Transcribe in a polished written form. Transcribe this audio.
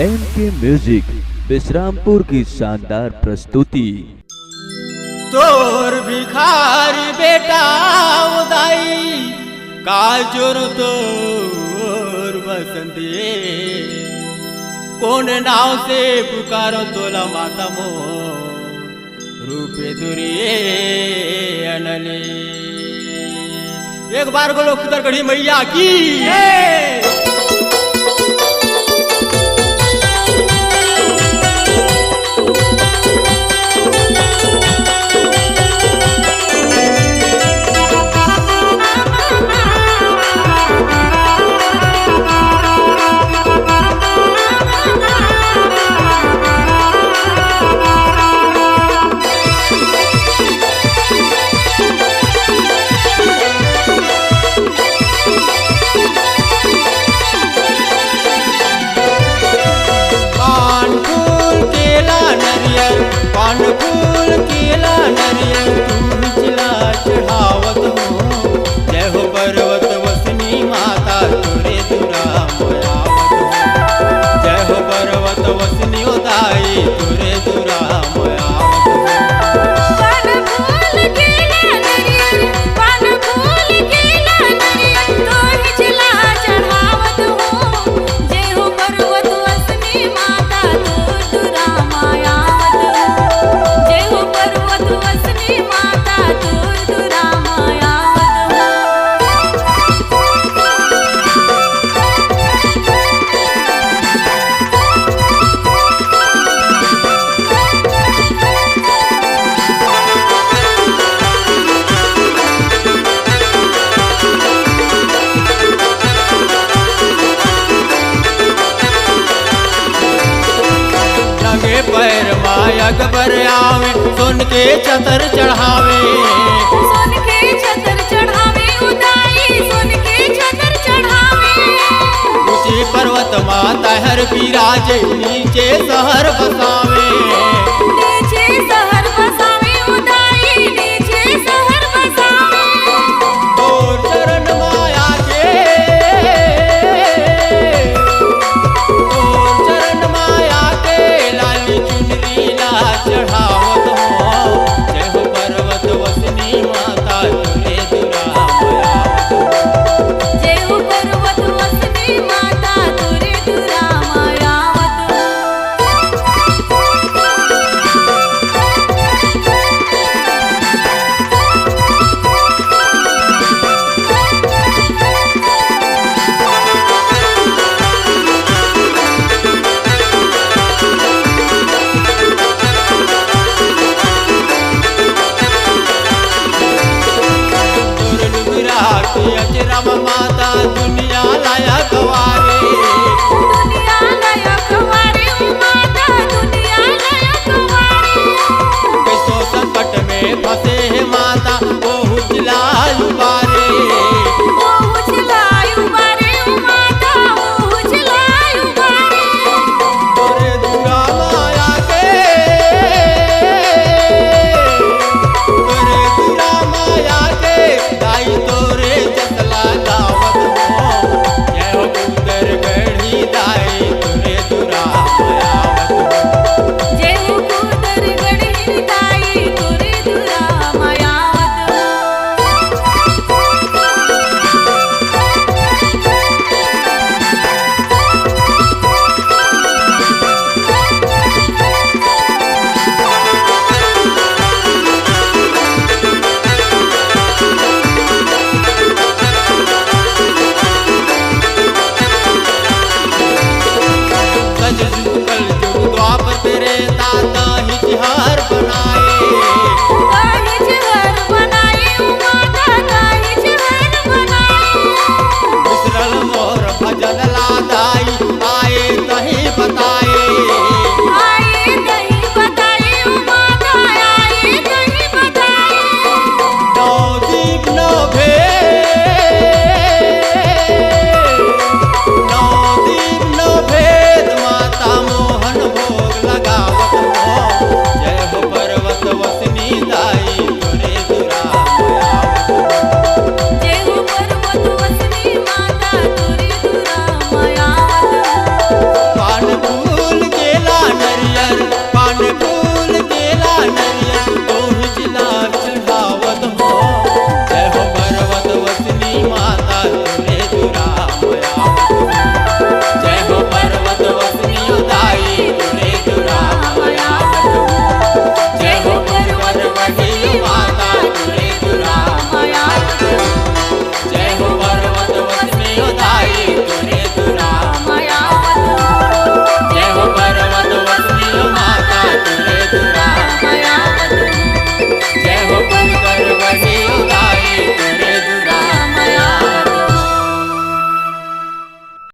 MK music Vishrampur की शानदार प्रस्तुति। तोर भिखारी बेटा उदाई काजोर तोर बसंती कौन नाव से पुकारो तोला माता मो रूपे दुरिये अनले। एक बार बोलो खुदर गढ़ी मैया की पान फूल केला नरियल तू हिचला चढ़ावत हो। जय हो पर्वत वसनी माता तोरे दुरा मयावत हो। जय हो पर्वत वसनी उदाई तोरे दुरा मयावत हो। पान फूल केला नरियल पान फूल केला नरियल तू हिचला चढ़ावत हो। जय हो पर्वत वसनी माता तोरे दुरा मयावत हो। जय हो पर्वत वसनी माता तोर दुरा मयावत हो। नंगे पैर माया गबर आवे सुन के चतर चढ़ावे। सुन के छतर चढ़ावे उदाई सुन के छतर चढ़ावे। ऊंची पर्वत माता हर विराजे नीचे शहर बसावे।